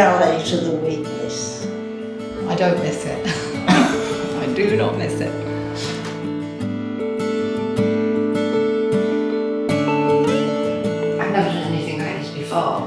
highlight of the week, this. I don't miss it. I do not miss it. I've never done anything like this before,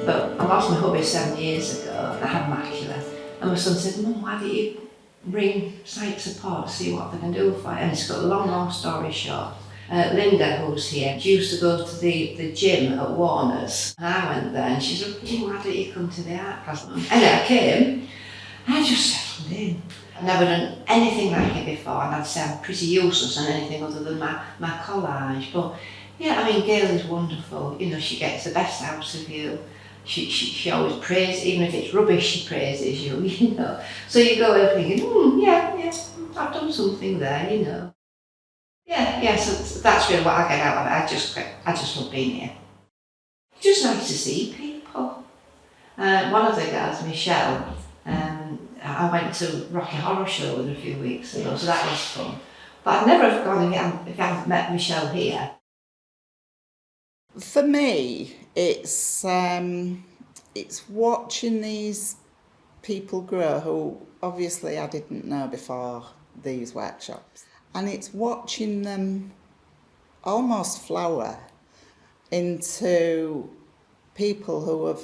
but I lost my hubby 7 years ago. I had macula, and my son said, "Mum, why don't you ring site support, see what they can do for you?" And it's got a long story short. Linda, who's here, she used to go to the gym at Warner's. And I went there and she said, "Jim, why don't you come to the art class?" And I came, and I just settled in. I've never done anything like it before, and I'd say I'm pretty useless on anything other than my collage. But yeah, I mean, Gail is wonderful. You know, she gets the best out of you. She always praises, even if it's rubbish, she praises you, you know. So you go away thinking, yeah, I've done something there, you know. Yeah, so that's really what I get out of it. I just love being here. Just nice to see people. One of the girls, Michelle, I went to Rocky Horror Show with her a few weeks ago, so that was fun. But I'd never have gone if I hadn't met Michelle here. For me, it's watching these people grow who obviously I didn't know before these workshops. And it's watching them almost flower into people who have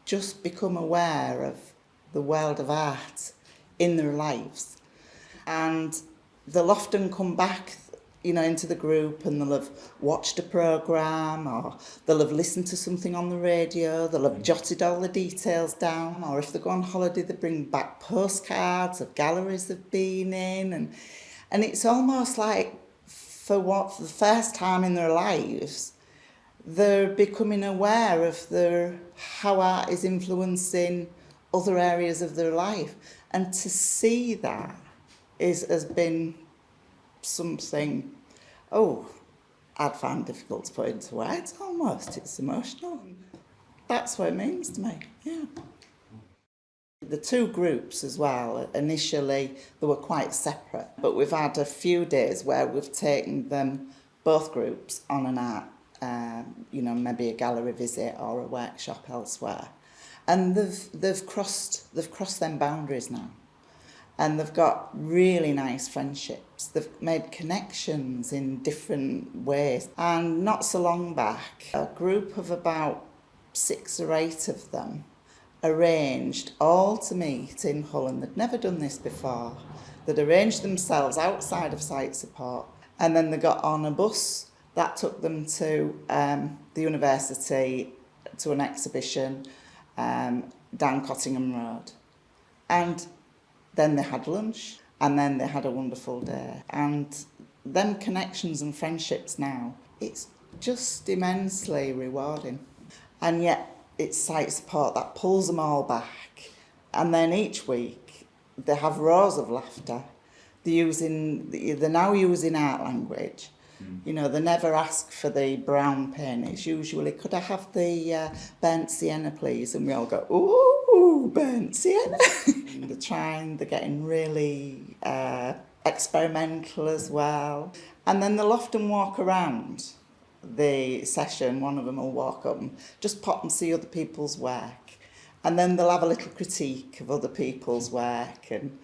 just become aware of the world of art in their lives. And they'll often come back, you know, into the group, and they'll have watched a programme, or they'll have listened to something on the radio, they'll have jotted all the details down, or if they go on holiday they bring back postcards of galleries they've been in, and it's almost like for the first time in their lives they're becoming aware of how art is influencing other areas of their life, and to see that has been something, I'd find difficult to put into words almost. It's emotional. That's what it means to me, yeah. The two groups as well, initially they were quite separate, but we've had a few days where we've taken them, both groups, on an art, maybe a gallery visit or a workshop elsewhere. And they've crossed them boundaries now. And they've got really nice friendships. They've made connections in different ways. And not so long back, a group of about 6 or 8 of them arranged all to meet in Hull, and they'd never done this before. They'd arranged themselves outside of site support, and then they got on a bus that took them to the university, to an exhibition down Cottingham Road. And then they had lunch, and then they had a wonderful day. And them connections and friendships now, it's just immensely rewarding. And yet it's site support that pulls them all back. And then each week they have roars of laughter. They're now using art language. You know, they never ask for the brown pen. It's usually, "Could I have the burnt sienna, please?" And we all go, "Ooh, burnt sienna." They're getting really experimental as well. And then they'll often walk around the session. One of them will walk up and just pop and see other people's work. And then they'll have a little critique of other people's work. And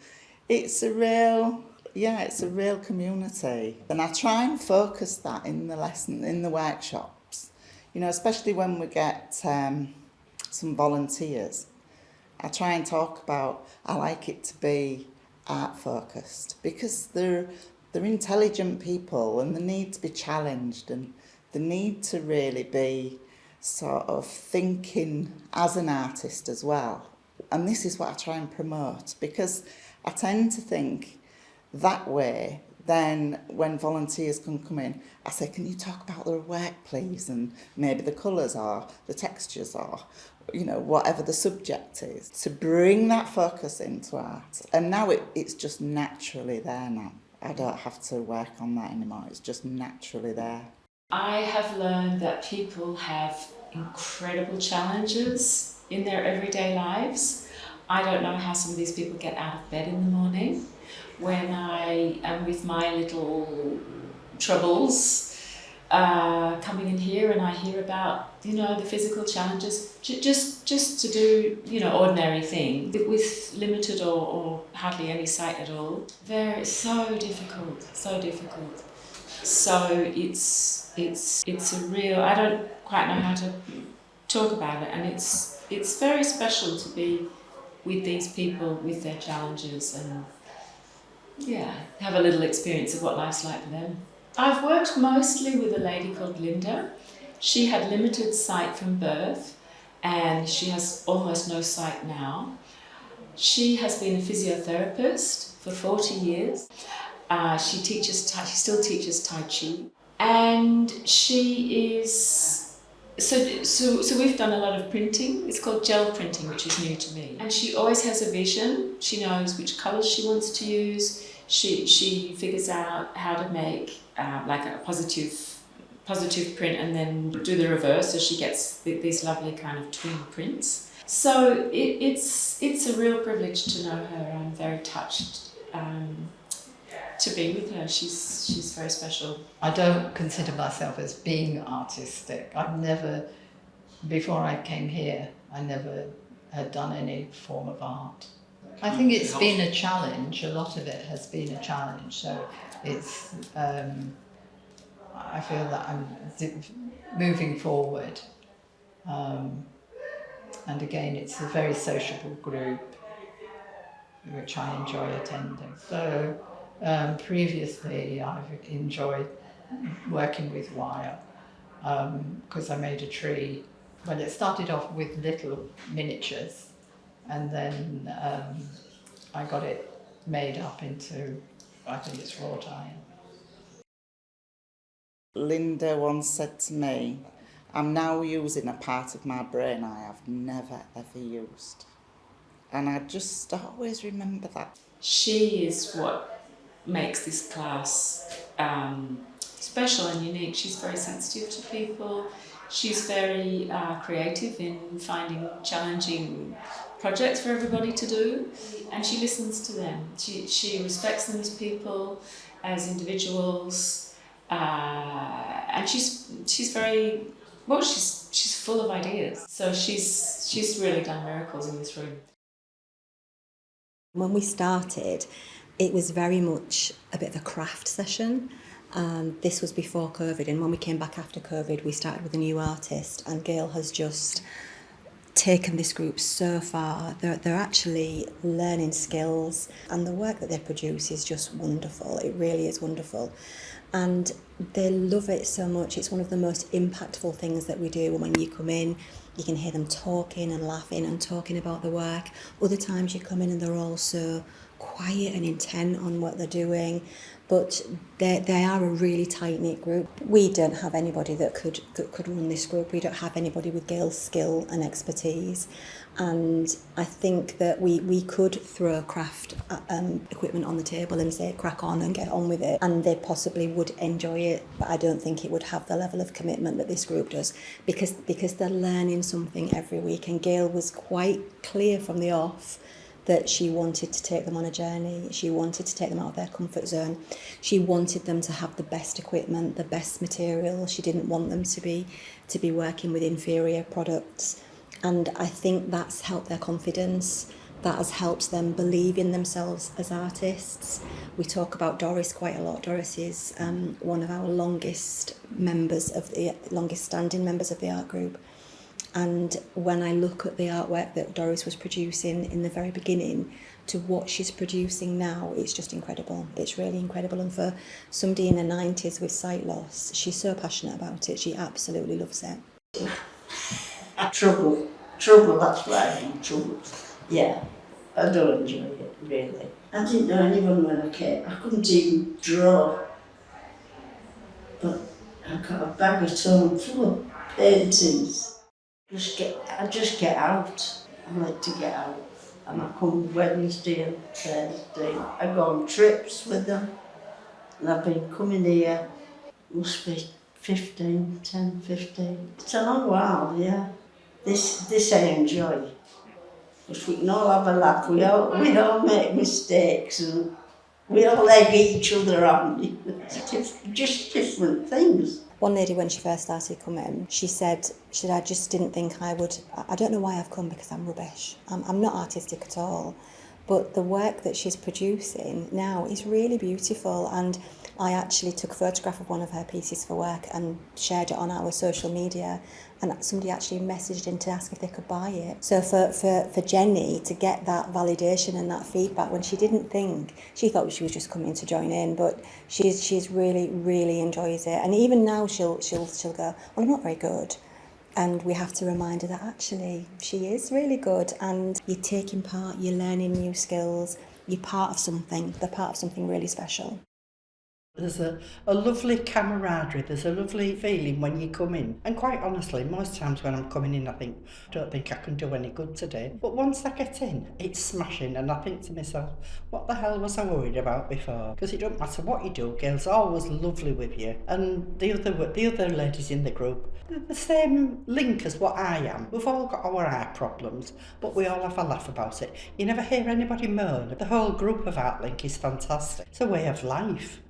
it's a real community. And I try and focus that in the lesson, in the workshops. You know, especially when we get some volunteers. I try and talk about, I like it to be art focused, because they're intelligent people, and they need to be challenged, and they need to really be sort of thinking as an artist as well. And this is what I try and promote, because I tend to think that way. Then when volunteers can come in, I say, "Can you talk about their work, please? And maybe the colours or the textures or, you know, whatever the subject is." To bring that focus into art. And now it's just naturally there now. I don't have to work on that anymore. It's just naturally there. I have learned that people have incredible challenges in their everyday lives. I don't know how some of these people get out of bed in the morning. When I am with my little troubles, coming in here, and I hear about the physical challenges just to do ordinary things with limited or hardly any sight at all. So difficult. So it's a real. I don't quite know how to talk about it, and it's very special to be with these people with their challenges and have a little experience of what life's like for them. I've worked mostly with a lady called Linda. She had limited sight from birth and she has almost no sight now. She has been a physiotherapist for 40 years. She still teaches Tai Chi, and she is. So we've done a lot of printing. It's called gel printing, which is new to me. And she always has a vision. She knows which colours she wants to use. She figures out how to make like a positive print and then do the reverse, so she gets these lovely kind of twin prints. So it's a real privilege to know her. I'm very touched to be with her. She's very special. I don't consider myself as being artistic. Before I came here, I never had done any form of art. I think it's been a challenge. A lot of it has been a challenge. So it's, I feel that I'm moving forward. And again, it's a very sociable group, which I enjoy attending. So previously, I've enjoyed working with wire because I made a tree. Well, it started off with little miniatures, and then I got it made up into, I think it's wrought iron. Linda once said to me, I'm now using a part of my brain I have never ever used. And I just always remember that. She is what makes this class special and unique. She's very sensitive to people. She's very creative in finding challenging projects for everybody to do, and she listens to them. She respects them as people, as individuals, and she's very well. She's full of ideas. So she's really done miracles in this room. When we started, it was very much a bit of a craft session. This was before COVID, and when we came back after COVID, we started with a new artist, and Gail has just taken this group so far. They're actually learning skills, and the work that they produce is just wonderful. It really is wonderful. And they love it so much. It's one of the most impactful things that we do. When you come in, you can hear them talking and laughing and talking about the work. Other times you come in and they're all so quiet and intent on what they're doing, but they are a really tight-knit group. We don't have anybody that could run this group. We don't have anybody with Gail's skill and expertise, and I think that we could throw craft equipment on the table and say crack on and get on with it, and they possibly would enjoy it, but I don't think it would have the level of commitment that this group does, because they're learning something every week. And Gail was quite clear from the off that she wanted to take them on a journey. She wanted to take them out of their comfort zone. She wanted them to have the best equipment, the best material. She didn't want them to be working with inferior products. And I think that's helped their confidence. That has helped them believe in themselves as artists. We talk about Doris quite a lot. Doris is one of our longest standing members of the art group. And when I look at the artwork that Doris was producing in the very beginning to what she's producing now, it's just incredible. It's really incredible. And for somebody in the 90s with sight loss, she's so passionate about it. She absolutely loves it. Trouble, that's why I'm in trouble. Yeah, I don't enjoy it, really. I didn't know anyone when I came. I couldn't even draw. But I got a bag of tone full of paintings. I just get out. I like to get out. And I come Wednesday and Thursday. I go on trips with them. And I've been coming here, must be 10, 15. It's a long while, yeah. This I enjoy. Because we can all have a laugh. We all make mistakes and we all egg each other on. It's just different things. One lady, when she first started coming, she said, I just didn't think I would, I don't know why I've come because I'm rubbish. I'm not artistic at all. But the work that she's producing now is really beautiful, and I actually took a photograph of one of her pieces for work and shared it on our social media, and somebody actually messaged in to ask if they could buy it. So for Jenny to get that validation and that feedback when she didn't think, she thought she was just coming to join in, but she's really enjoys it. And even now she'll go, well, I'm not very good. And we have to remind her that actually she is really good, and you're taking part, you're learning new skills, you're part of something, they're part of something really special. There's a lovely camaraderie, there's a lovely feeling when you come in. And quite honestly, most times when I'm coming in, I don't think I can do any good today. But once I get in, it's smashing, and I think to myself, what the hell was I worried about before? Because it don't matter what you do, girls are always lovely with you. And the other ladies in the group, they're the same link as what I am. We've all got our art problems, but we all have a laugh about it. You never hear anybody moan. The whole group of ArtLink is fantastic. It's a way of life.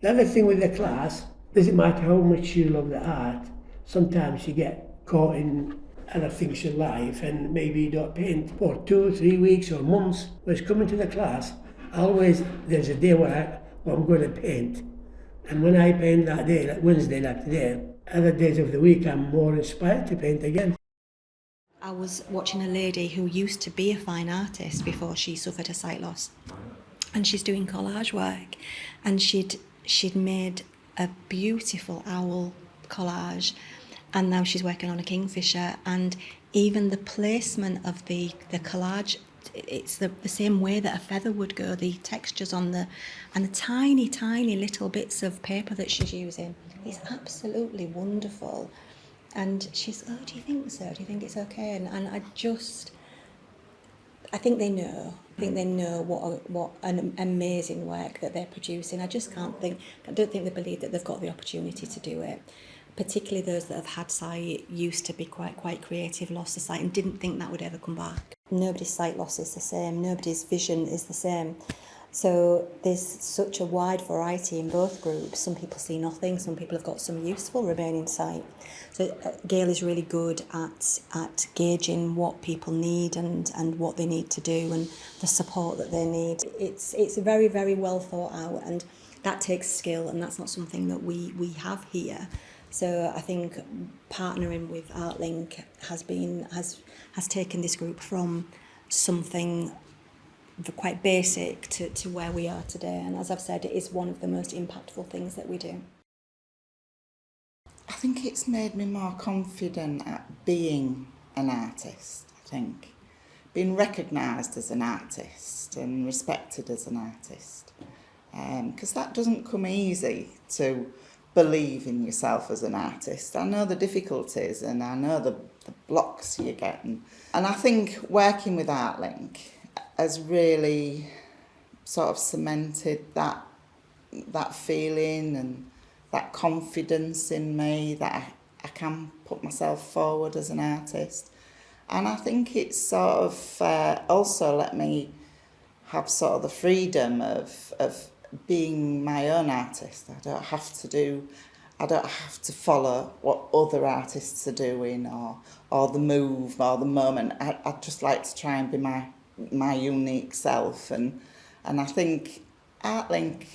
The other thing with the class, doesn't matter how much you love the art, sometimes you get caught in other things in life and maybe you don't paint for 2 or 3 weeks or months. Whereas coming to the class, always there's a day where I'm going to paint. And when I paint that day, like Wednesday, like today, other days of the week I'm more inspired to paint again. I was watching a lady who used to be a fine artist before she suffered a sight loss. And she's doing collage work, and she'd made a beautiful owl collage, and now she's working on a kingfisher, and even the placement of the collage, it's the same way that a feather would go, the textures on the tiny little bits of paper that she's using. It's absolutely wonderful. And she's, oh, do you think so? Do you think it's okay? And I think they know. I think they know what an amazing work that they're producing. I don't think they believe that they've got the opportunity to do it. Particularly those that have had sight, used to be quite creative, lost the sight, and didn't think that would ever come back. Nobody's sight loss is the same. Nobody's vision is the same. So there's such a wide variety in both groups. Some people see nothing, some people have got some useful remaining sight. So Gail is really good at gauging what people need and what they need to do and the support that they need. It's very, very well thought out, and that takes skill, and that's not something that we have here. So I think partnering with ArtLink has taken this group from something quite basic to where we are today, and as I've said, it is one of the most impactful things that we do. I think it's made me more confident at being an artist, I think. Being recognised as an artist and respected as an artist. Because that doesn't come easy to believe in yourself as an artist. I know the difficulties and I know the blocks you're getting. And I think working with ArtLink has really sort of cemented that feeling and that confidence in me that I can put myself forward as an artist. And I think it's sort of also let me have sort of the freedom of being my own artist. I don't have to follow what other artists are doing or the move or the moment. I'd just like to try and be my unique self, and I think ArtLink,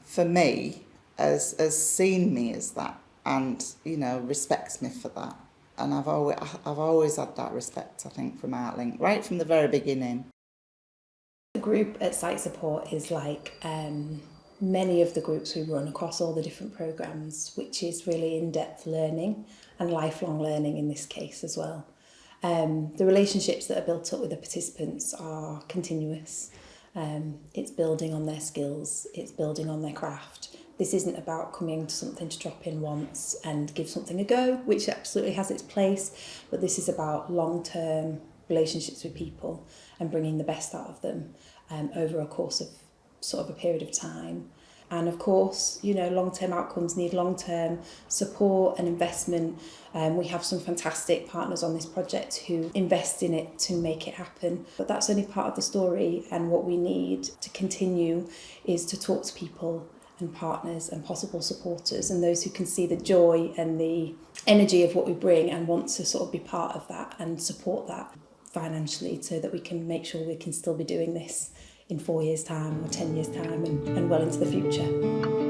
for me, has seen me as that, and respects me for that, and I've always had that respect, I think, from ArtLink right from the very beginning. The group at Sight Support is like many of the groups we run across all the different programmes, which is really in-depth learning and lifelong learning in this case as well. The relationships that are built up with the participants are continuous. It's building on their skills, it's building on their craft. This isn't about coming to something to drop in once and give something a go, which absolutely has its place, but this is about long-term relationships with people and bringing the best out of them over a course of sort of a period of time. And of course, long-term outcomes need long-term support and investment. We have some fantastic partners on this project who invest in it to make it happen. But that's only part of the story, and what we need to continue is to talk to people and partners and possible supporters, and those who can see the joy and the energy of what we bring and want to sort of be part of that and support that financially, so that we can make sure we can still be doing this in 4 years' time or 10 years' time and well into the future.